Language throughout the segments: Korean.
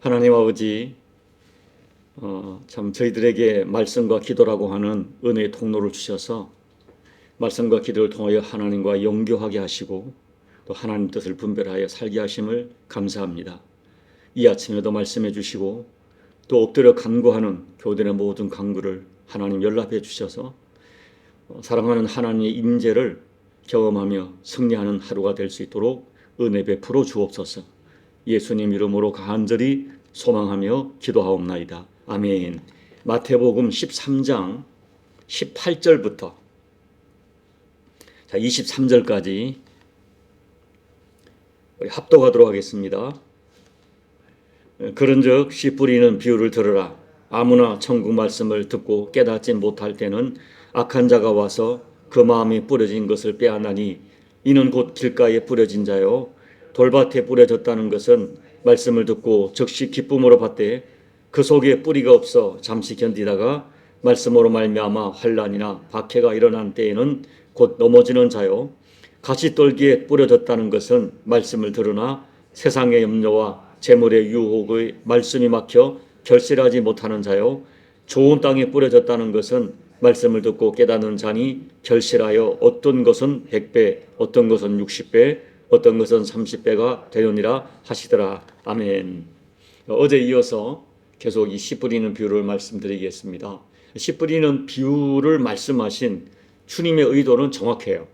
하나님 아버지, 참 저희들에게 말씀과 기도라고 하는 은혜의 통로를 주셔서 말씀과 기도를 통하여 하나님과 영교하게 하시고 또 하나님 뜻을 분별하여 살게 하심을 감사합니다. 이 아침에도 말씀해 주시고 또 엎드려 간구하는 교들의 모든 간구를 하나님 연락해 주셔서 사랑하는 하나님의 임재를 경험하며 승리하는 하루가 될 수 있도록 은혜 베풀어 주옵소서. 예수님 이름으로 간절히 소망하며 기도하옵나이다. 아멘. 마태복음 13장 18절부터 23절까지 우리 합독하도록 하겠습니다. 그런즉 씨 뿌리는 비유를 들으라. 아무나 천국 말씀을 듣고 깨닫지 못할 때는 악한 자가 와서 그 마음이 뿌려진 것을 빼앗나니 이는 곧 길가에 뿌려진 자요 돌밭에 뿌려졌다는 것은 말씀을 듣고 즉시 기쁨으로 받되 그 속에 뿌리가 없어 잠시 견디다가 말씀으로 말미암아 환난이나 박해가 일어난 때에는 곧 넘어지는 자요 가시떨기에 뿌려졌다는 것은 말씀을 들으나 세상의 염려와 재물의 유혹의 말씀이 막혀 결실하지 못하는 자요 좋은 땅에 뿌려졌다는 것은 말씀을 듣고 깨닫는 자니 결실하여 어떤 것은 100배 어떤 것은 60배 어떤 것은 30배가 되느니라 하시더라. 아멘. 어제 이어서 계속 이 씨 뿌리는 비유를 말씀드리겠습니다. 씨 뿌리는 비유를 말씀하신 주님의 의도는 정확해요.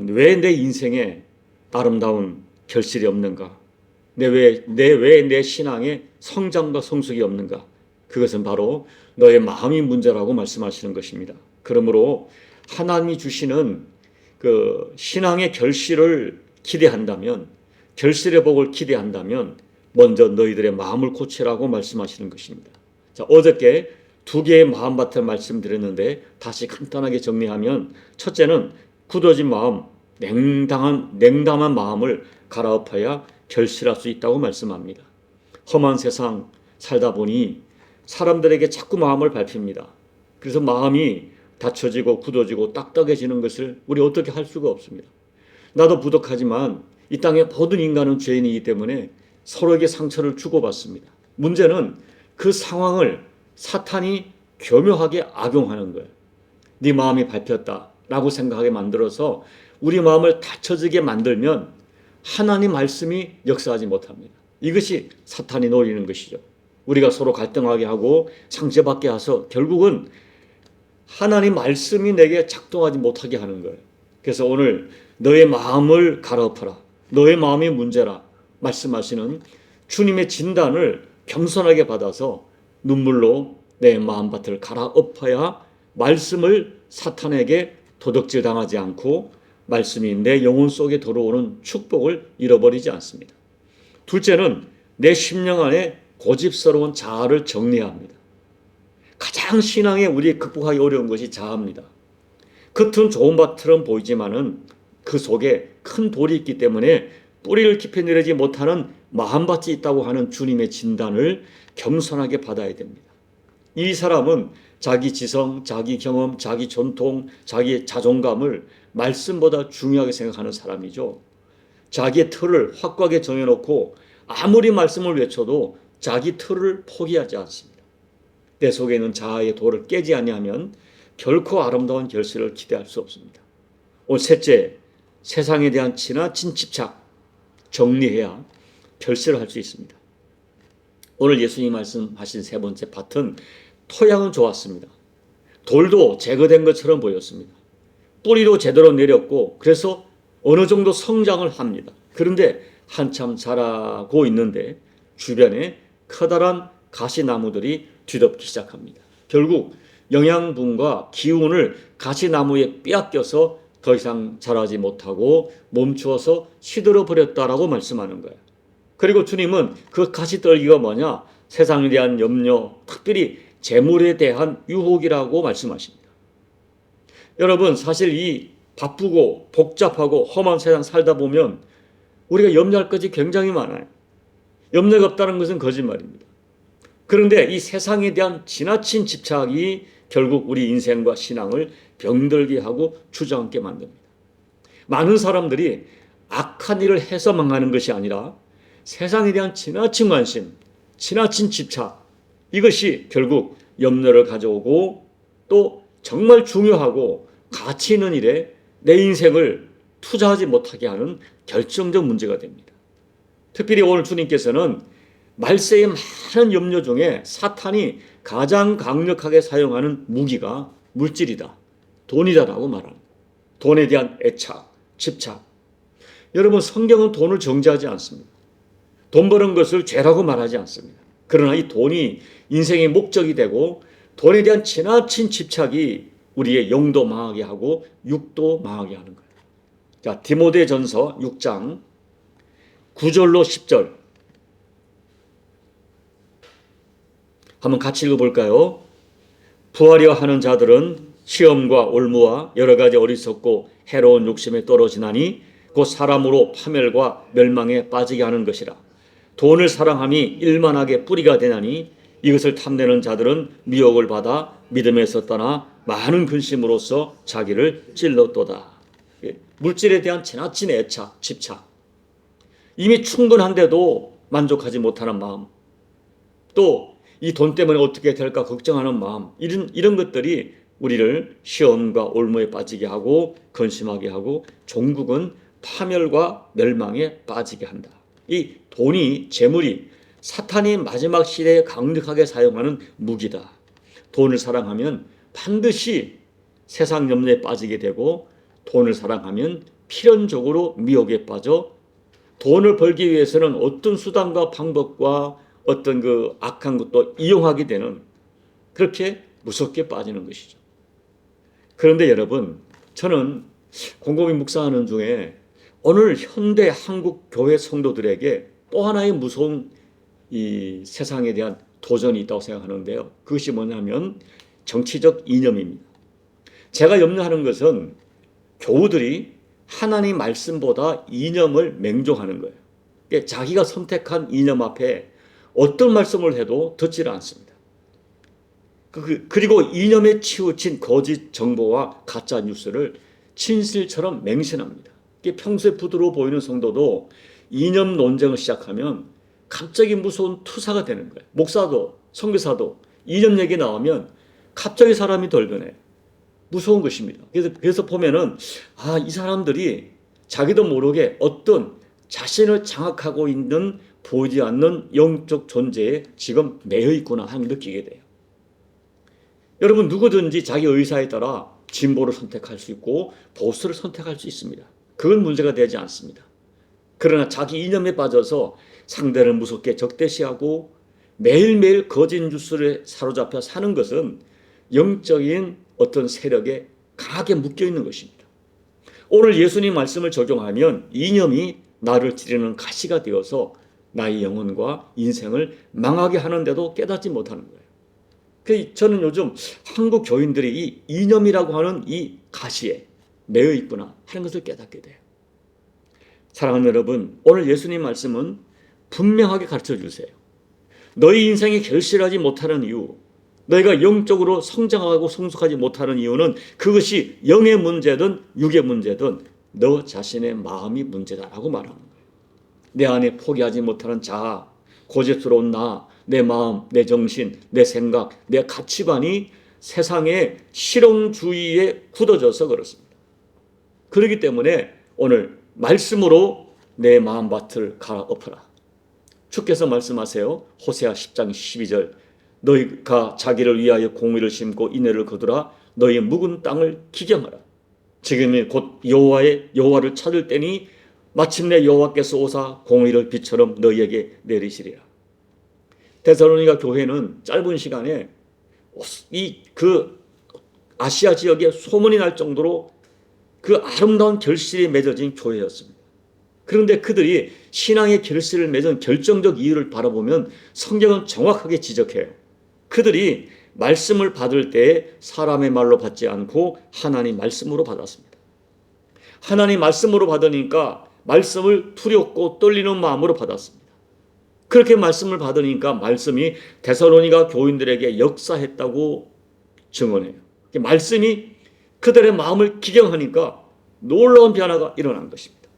왜 내 인생에 아름다운 결실이 없는가? 왜 내 신앙에 성장과 성숙이 없는가? 그것은 바로 너의 마음이 문제라고 말씀하시는 것입니다. 그러므로 하나님이 주시는 그 신앙의 결실을 기대한다면, 결실의 복을 기대한다면 먼저 너희들의 마음을 고치라고 말씀하시는 것입니다. 자, 어저께 두 개의 마음밭을 말씀드렸는데 다시 간단하게 정리하면 첫째는 굳어진 마음, 냉담한 마음을 갈아엎어야 결실할 수 있다고 말씀합니다. 험한 세상 살다 보니 사람들에게 자꾸 마음을 밟힙니다. 그래서 마음이 닫혀지고 굳어지고 딱딱해지는 것을 우리 어떻게 할 수가 없습니다. 나도 부족하지만 이 땅의 모든 인간은 죄인이기 때문에 서로에게 상처를 주고받습니다. 문제는 그 상황을 사탄이 교묘하게 악용하는 거예요. 네 마음이 밟혔다라고 생각하게 만들어서 우리 마음을 닫혀지게 만들면 하나님 말씀이 역사하지 못합니다. 이것이 사탄이 노리는 것이죠. 우리가 서로 갈등하게 하고 상처받게 해서 결국은 하나님 말씀이 내게 작동하지 못하게 하는 거예요. 그래서 오늘 너의 마음을 갈아엎어라. 너의 마음이 문제라 말씀하시는 주님의 진단을 겸손하게 받아서 눈물로 내 마음밭을 갈아엎어야 말씀을 사탄에게 도둑질 당하지 않고 말씀이 내 영혼 속에 들어오는 축복을 잃어버리지 않습니다. 둘째는 내 심령 안에 고집스러운 자아를 정리해야 합니다. 가장 신앙에 우리 극복하기 어려운 것이 자아입니다. 겉은 좋은 밭처럼 보이지만은 그 속에 큰 돌이 있기 때문에 뿌리를 깊이 내리지 못하는 마음밭이 있다고 하는 주님의 진단을 겸손하게 받아야 됩니다. 이 사람은 자기 지성, 자기 경험, 자기 전통, 자기 자존감을 말씀보다 중요하게 생각하는 사람이죠. 자기의 틀을 확고하게 정해놓고 아무리 말씀을 외쳐도 자기 틀을 포기하지 않습니다. 내 속에 있는 자아의 돌을 깨지 아니하면 결코 아름다운 결실을 기대할 수 없습니다. 오늘 셋째, 세상에 대한 지나친 집착 정리해야 결실을 할 수 있습니다. 오늘 예수님 말씀하신 세 번째 밭은 토양은 좋았습니다. 돌도 제거된 것처럼 보였습니다. 뿌리도 제대로 내렸고 그래서 어느 정도 성장을 합니다. 그런데 한참 자라고 있는데 주변에 커다란 가시나무들이 뒤덮기 시작합니다. 결국 영양분과 기운을 가시나무에 빼앗겨서 더 이상 자라지 못하고 멈추어서 시들어 버렸다라고 말씀하는 거예요. 그리고 주님은 그 가시떨기가 뭐냐? 세상에 대한 염려, 특별히 재물에 대한 유혹이라고 말씀하십니다. 여러분, 사실 이 바쁘고 복잡하고 험한 세상 살다 보면 우리가 염려할 것이 굉장히 많아요. 염려가 없다는 것은 거짓말입니다. 그런데 이 세상에 대한 지나친 집착이 결국 우리 인생과 신앙을 병들게 하고 주저앉게 만듭니다. 많은 사람들이 악한 일을 해서 망하는 것이 아니라 세상에 대한 지나친 관심, 지나친 집착, 이것이 결국 염려를 가져오고 또 정말 중요하고 가치 있는 일에 내 인생을 투자하지 못하게 하는 결정적 문제가 됩니다. 특별히 오늘 주님께서는 말세의 많은 염려 중에 사탄이 가장 강력하게 사용하는 무기가 물질이다, 돈이다라고 말합니다. 돈에 대한 애착, 집착. 여러분, 성경은 돈을 정죄하지 않습니다. 돈 버는 것을 죄라고 말하지 않습니다. 그러나 이 돈이 인생의 목적이 되고 돈에 대한 지나친 집착이 우리의 영도 망하게 하고 육도 망하게 하는 거예요. 자, 디모데전서 6장 9절로 10절 한번 같이 읽어볼까요? 부하려 하는 자들은 시험과 올무와 여러 가지 어리석고 해로운 욕심에 떨어지나니 곧 사람으로 파멸과 멸망에 빠지게 하는 것이라. 돈을 사랑함이 일만하게 뿌리가 되나니 이것을 탐내는 자들은 미혹을 받아 믿음에서 떠나 많은 근심으로써 자기를 찔렀도다. 물질에 대한 지나친 애착, 집착, 이미 충분한데도 만족하지 못하는 마음, 또 이 돈 때문에 어떻게 될까 걱정하는 마음, 이런 것들이 우리를 시험과 올무에 빠지게 하고 근심하게 하고 종국은 파멸과 멸망에 빠지게 한다. 이 돈이, 재물이 사탄이 마지막 시대에 강력하게 사용하는 무기다. 돈을 사랑하면 반드시 세상 염려에 빠지게 되고, 돈을 사랑하면 필연적으로 미혹에 빠져 돈을 벌기 위해서는 어떤 수단과 방법과 어떤 그 악한 것도 이용하게 되는, 그렇게 무섭게 빠지는 것이죠. 그런데 여러분, 저는 곰곰이 묵상하는 중에 오늘 현대 한국 교회 성도들에게 또 하나의 무서운 이 세상에 대한 도전이 있다고 생각하는데요. 그것이 뭐냐면 정치적 이념입니다. 제가 염려하는 것은 교우들이 하나님 말씀보다 이념을 맹종하는 거예요. 그러니까 자기가 선택한 이념 앞에 어떤 말씀을 해도 듣지를 않습니다. 그리고 이념에 치우친 거짓 정보와 가짜 뉴스를 진실처럼 맹신합니다. 평소에 부드러워 보이는 성도도 이념 논쟁을 시작하면 갑자기 무서운 투사가 되는 거예요. 목사도 선교사도 이념 얘기 나오면 갑자기 사람이 덜변해요. 무서운 것입니다. 그래서 보면은 이 사람들이 자기도 모르게 어떤 자신을 장악하고 있는 보이지 않는 영적 존재에 지금 매여 있구나 하는 느끼게 돼요. 여러분, 누구든지 자기 의사에 따라 진보를 선택할 수 있고 보수를 선택할 수 있습니다. 그건 문제가 되지 않습니다. 그러나 자기 이념에 빠져서 상대를 무섭게 적대시하고 매일매일 거짓 뉴스를 사로잡혀 사는 것은 영적인 어떤 세력에 강하게 묶여 있는 것입니다. 오늘 예수님 말씀을 적용하면 이념이 나를 찌르는 가시가 되어서 나의 영혼과 인생을 망하게 하는데도 깨닫지 못하는 거예요. 저는 요즘 한국 교인들이 이 이념이라고 하는 이 가시에 매여 있구나 하는 것을 깨닫게 돼요. 사랑하는 여러분, 오늘 예수님 말씀은 분명하게 가르쳐 주세요. 너희 인생이 결실하지 못하는 이유, 너희가 영적으로 성장하고 성숙하지 못하는 이유는 그것이 영의 문제든 육의 문제든 너 자신의 마음이 문제다라고 말하는 거예요. 내 안에 포기하지 못하는 자아, 고집스러운 나, 내 마음, 내 정신, 내 생각, 내 가치관이 세상의 실용주의에 굳어져서 그렇습니다. 그렇기 때문에 오늘 말씀으로 내 마음밭을 갈아엎어라. 주께서 말씀하세요. 호세아 10장 12절 너희가 자기를 위하여 공의를 심고 인애를 거두라. 너희 묵은 땅을 기경하라. 지금이 곧 여호와를 찾을 때니 마침내 여호와께서 오사 공의를 비처럼 너희에게 내리시리라. 데살로니가 교회는 짧은 시간에 그 아시아 지역에 소문이 날 정도로 그 아름다운 결실이 맺어진 교회였습니다. 그런데 그들이 신앙의 결실을 맺은 결정적 이유를 바라보면 성경은 정확하게 지적해요. 그들이 말씀을 받을 때에 사람의 말로 받지 않고 하나님 말씀으로 받았습니다. 하나님 말씀으로 받으니까 말씀을 두렵고 떨리는 마음으로 받았습니다. 그렇게 말씀을 받으니까 말씀이 데살로니가 교인들에게 역사했다고 증언해요. 말씀이 그들의 마음을 기경하니까 놀라운 변화가 일어난 것입니다.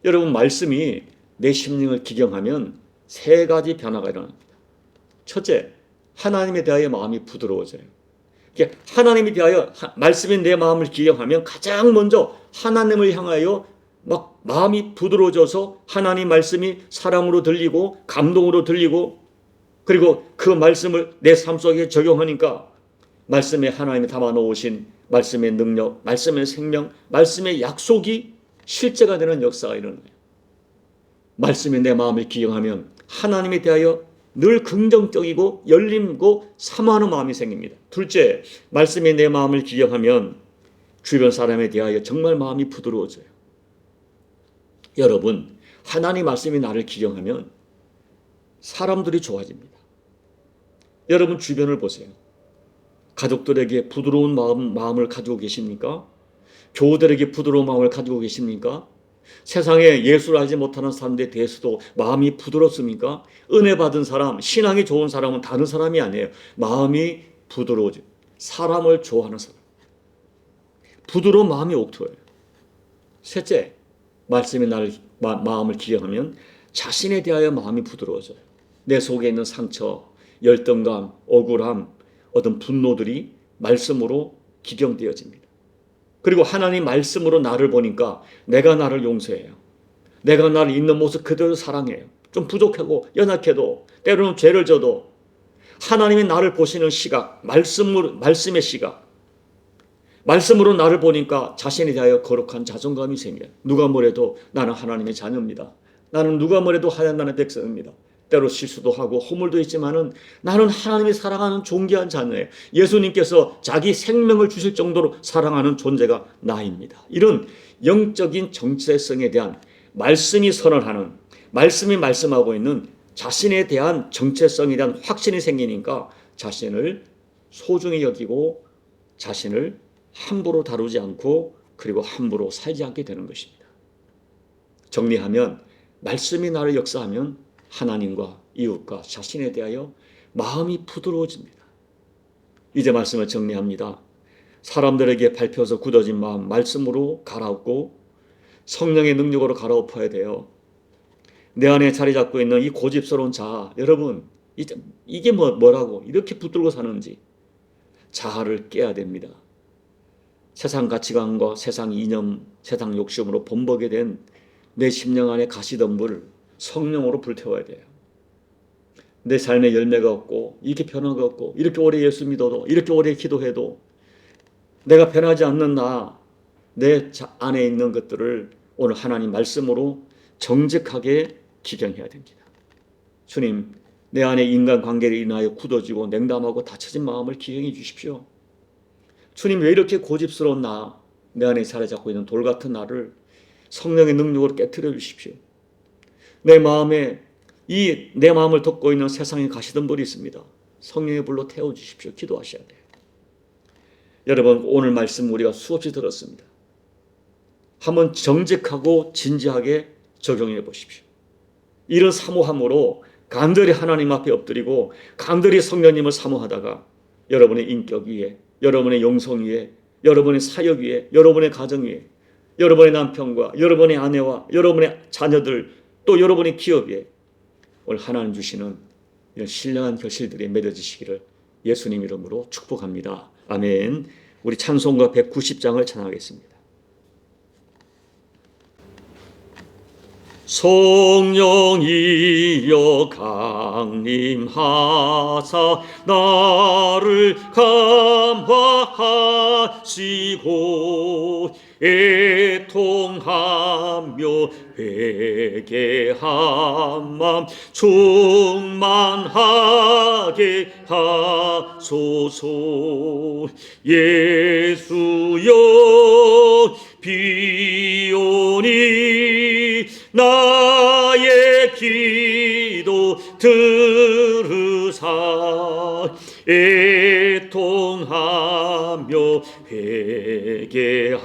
여러분, 말씀이 내 심령을 기경하면 세 가지 변화가 일어납니다. 첫째, 하나님에 대하여 마음이 부드러워져요. 하나님에 대하여 말씀인 내 마음을 기억하면 가장 먼저 하나님을 향하여 막 마음이 부드러워져서 하나님 말씀이 사랑으로 들리고 감동으로 들리고, 그리고 그 말씀을 내 삶 속에 적용하니까 말씀에 하나님이 담아 놓으신 말씀의 능력, 말씀의 생명, 말씀의 약속이 실제가 되는 역사가 일어나요. 말씀에 내 마음을 기억하면 하나님에 대하여 늘 긍정적이고 열림고 사모하는 마음이 생깁니다. 둘째, 말씀에 내 마음을 기억하면 주변 사람에 대하여 정말 마음이 부드러워져요. 여러분, 하나님 말씀이 나를 기억하면 사람들이 좋아집니다. 여러분 주변을 보세요. 가족들에게 부드러운 마음을 가지고 계십니까? 교우들에게 부드러운 마음을 가지고 계십니까? 세상에 예수를 알지 못하는 사람들에 대해서도 마음이 부드럽습니까? 은혜 받은 사람, 신앙이 좋은 사람은 다른 사람이 아니에요. 마음이 부드러워져. 사람을 좋아하는 사람. 부드러운 마음이 옥토예요. 셋째, 말씀이 나를 마음을 기억하면 자신에 대하여 마음이 부드러워져요. 내 속에 있는 상처, 열등감, 억울함, 어떤 분노들이 말씀으로 기경되어집니다. 그리고 하나님 말씀으로 나를 보니까 내가 나를 용서해요. 내가 나를 있는 모습 그대로 사랑해요. 좀 부족하고 연약해도, 때로는 죄를 져도 하나님이 나를 보시는 시각, 말씀의 시각, 말씀으로 나를 보니까 자신에 대하여 거룩한 자존감이 생겨요. 누가 뭐래도 나는 하나님의 자녀입니다. 나는 누가 뭐래도 하나님의 백성입니다. 때로 실수도 하고 허물도 있지만은 나는 하나님이 사랑하는 존귀한 자녀예요. 예수님께서 자기 생명을 주실 정도로 사랑하는 존재가 나입니다. 이런 영적인 정체성에 대한 말씀이 선언하는, 말씀이 말씀하고 있는 자신에 대한 정체성에 대한 확신이 생기니까 자신을 소중히 여기고 자신을 함부로 다루지 않고 그리고 함부로 살지 않게 되는 것입니다. 정리하면 말씀이 나를 역사하면 하나님과 이웃과 자신에 대하여 마음이 부드러워집니다. 이제 말씀을 정리합니다. 사람들에게 밟혀서 굳어진 마음 말씀으로 갈아엎고 성령의 능력으로 갈아엎어야 돼요. 내 안에 자리 잡고 있는 이 고집스러운 자아, 여러분 이게 뭐라고 이렇게 붙들고 사는지 자아를 깨야 됩니다. 세상 가치관과 세상 이념, 세상 욕심으로 범벅이 된 내 심령 안에 가시던 물 성령으로 불태워야 돼요. 내 삶에 열매가 없고 이렇게 변화가 없고 이렇게 오래 예수 믿어도 이렇게 오래 기도해도 내가 변하지 않는 내 안에 있는 것들을 오늘 하나님 말씀으로 정직하게 기경해야 됩니다. 주님, 내 안에 인간관계를 인하여 굳어지고 냉담하고 닫혀진 마음을 기경해 주십시오. 주님, 왜 이렇게 고집스러운 내 안에 자리 잡고 있는 돌 같은 나를 성령의 능력으로 깨트려 주십시오. 내 마음을 덮고 있는 세상에 가시던 불이 있습니다. 성령의 불로 태워 주십시오. 기도하셔야 돼요. 여러분, 오늘 말씀 우리가 수없이 들었습니다. 한번 정직하고 진지하게 적용해 보십시오. 이런 사모함으로 간절히 하나님 앞에 엎드리고 간절히 성령님을 사모하다가 여러분의 인격 위에, 여러분의 영성 위에, 여러분의 사역 위에, 여러분의 가정 위에, 여러분의 남편과 여러분의 아내와 여러분의 자녀들, 또 여러분의 기업 위에 오늘 하나님 주시는 이런 신령한 결실들이 맺어지시기를 예수님 이름으로 축복합니다. 아멘. 우리 찬송가 190장을 찬양하겠습니다. 성령이여 강림하사 나를 감화하시고 애통하며 회개한 마음 충만하게 하소서. 예수여 비오니 나의 기도 들으사 애통하며 회개한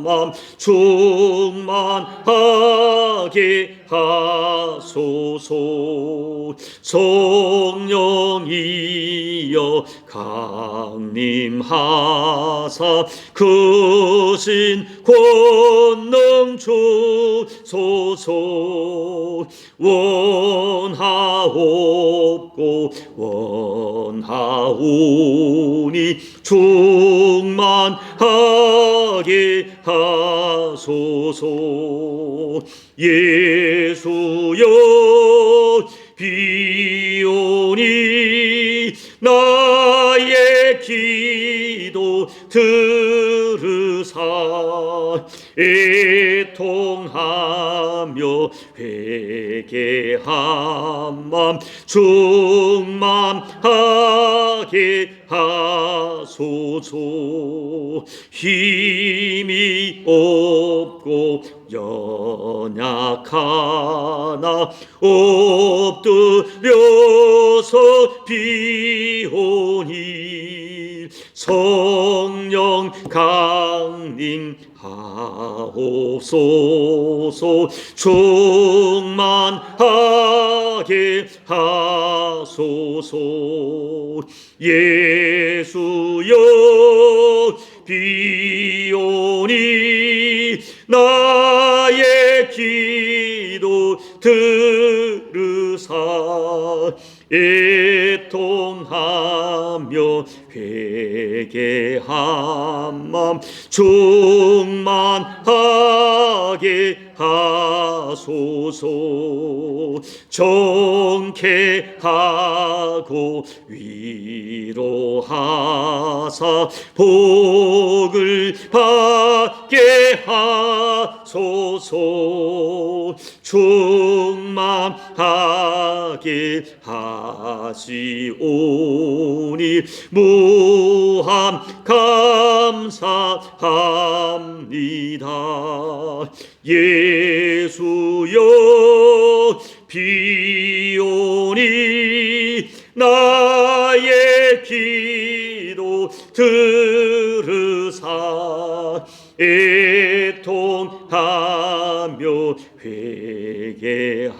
마음 충만하게 하소서. 성령이여 강림하사 크신 권능 주소서. 원하옵고 원하오니 충만하게 하소서. 예수여 비오니 나의 기도 들으사 애통하며 회개한 맘 충만하게 하소서. 힘이 없고 연약하나 엎드려서 비오니 성령 강림하옵소서. 충만하게 하소서. 예수여 비오니 나의 기도 들으사 애통하며 회개한 맘 충만하게 하소서. 정케하고 위로하사 복을 받게 하소서. 충만하게 하시오니 무한 감사합니다. 예수여 비오니 나의 기도 들으사 애통하며 회개한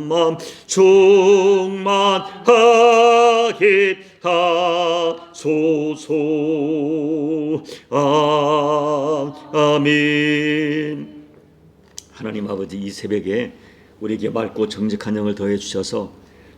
맘 충만하게 하소서. 아멘. 하나님 아버지, 이 새벽에 우리에게 맑고 정직한 영을 더해 주셔서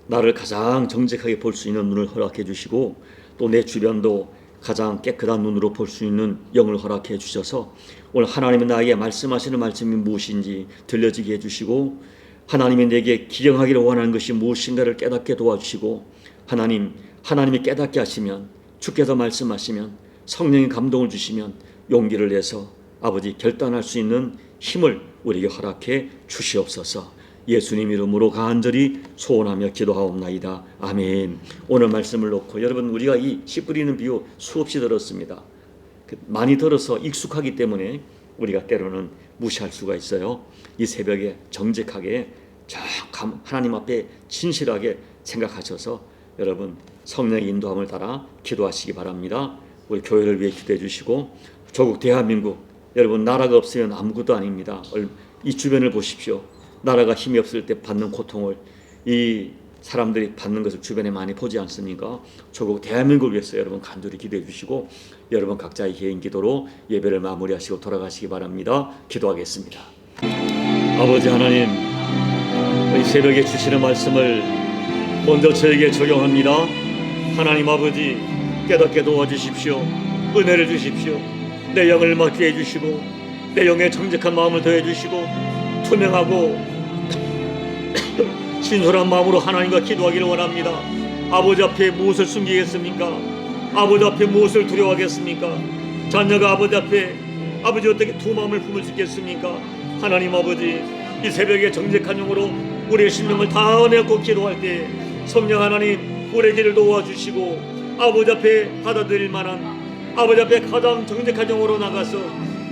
나를 가장 정직하게 볼 수 있는 눈을 허락해 주시고 또 내 주변도 가장 깨끗한 눈으로 볼 수 있는 영을 허락해 주셔서 오늘 하나님이 나에게 말씀하시는 말씀이 무엇인지 들려지게 해주시고 하나님이 내게 기령하기를 원하는 것이 무엇인가를 깨닫게 도와주시고 하나님이 깨닫게 하시면 주께서 말씀하시면 성령의 감동을 주시면 용기를 내서 아버지 결단할 수 있는 힘을 우리에게 허락해 주시옵소서. 예수님 이름으로 간절히 소원하며 기도하옵나이다. 아멘. 오늘 말씀을 놓고 여러분, 우리가 이 씨 뿌리는 비유 수없이 들었습니다. 많이 들어서 익숙하기 때문에 우리가 때로는 무시할 수가 있어요. 이 새벽에 정직하게 하나님 앞에 진실하게 생각하셔서 여러분 성령의 인도함을 따라 기도하시기 바랍니다. 우리 교회를 위해 기도해 주시고 조국 대한민국, 여러분 나라가 없으면 아무것도 아닙니다. 이 주변을 보십시오. 나라가 힘이 없을 때 받는 고통을 이 사람들이 받는 것을 주변에 많이 보지 않습니까? 조국 대한민국을 위해서 여러분 간절히 기도해 주시고 여러분 각자의 개인 기도로 예배를 마무리하시고 돌아가시기 바랍니다. 기도하겠습니다. 아버지 하나님, 이 새벽에 주시는 말씀을 먼저 저에게 적용합니다. 하나님 아버지, 깨닫게 도와주십시오. 은혜를 주십시오. 내 영을 맡게 해주시고 내 영에 정직한 마음을 더해주시고 투명하고 진솔한 마음으로 하나님과 기도하기를 원합니다. 아버지 앞에 무엇을 숨기겠습니까? 아버지 앞에 무엇을 두려워하겠습니까? 자녀가 아버지 앞에 어떻게 두 마음을 품을 수 있겠습니까? 하나님 아버지, 이 새벽에 정직한 영으로 우리의 심령을 다 내고 기도할 때 성령 하나님 우리의 길을 도와주시고 아버지 앞에 받아들일 만한 아버지 앞에 가장 정직한 영으로 나가서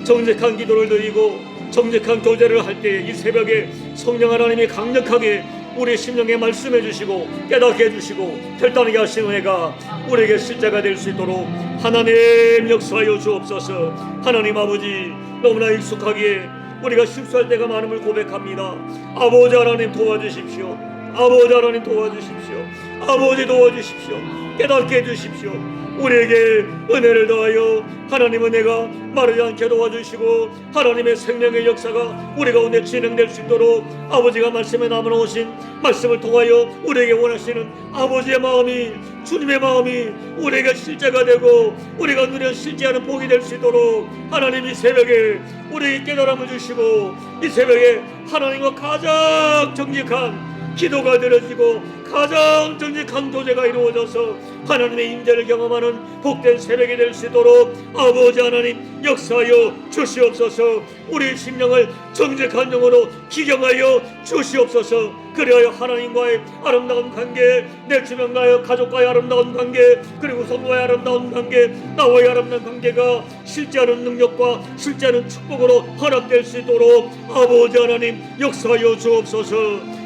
정직한 기도를 드리고 정직한 교제를 할 때 이 새벽에 성령 하나님이 강력하게 우리 심령에 말씀해 주시고 깨닫게 해주시고 결단하게 하시는 은혜가 우리에게 실제가 될 수 있도록 하나님 역사하여 주옵소서. 하나님 아버지, 너무나 익숙하게 우리가 실수할 때가 많음을 고백합니다. 아버지 하나님 도와주십시오. 아버지 하나님 도와주십시오. 아버지 도와주십시오. 깨닫게 해주십시오. 우리에게 은혜를 더하여 하나님 은혜가 마르지 않게 도와주시고 하나님의 생명의 역사가 우리 가운데 진행될 수 있도록 아버지가 말씀에 남아놓으신 말씀을 통하여 우리에게 원하시는 아버지의 마음이, 주님의 마음이 우리에게 실제가 되고 우리가 누려 실제하는 복이 될 수 있도록 하나님 이 새벽에 우리에게 깨달음을 주시고 이 새벽에 하나님과 가장 정직한 기도가 드려지고 가장 정직한 교제가 이루어져서 하나님의 임재를 경험하는 복된 새벽이 될 수 있도록 아버지 하나님 역사하여 주시옵소서. 우리 심령을 정직한 영으로 기경하여 주시옵소서. 그리하여 하나님과의 아름다운 관계, 내 주변과의 가족과의 아름다운 관계, 그리고 성도와의 아름다운 관계, 나와의 아름다운 관계가 실제하는 능력과 실제하는 축복으로 허락될 수 있도록 아버지 하나님 역사하여 주옵소서.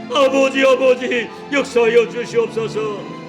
아버지 역사하여 주시옵소서.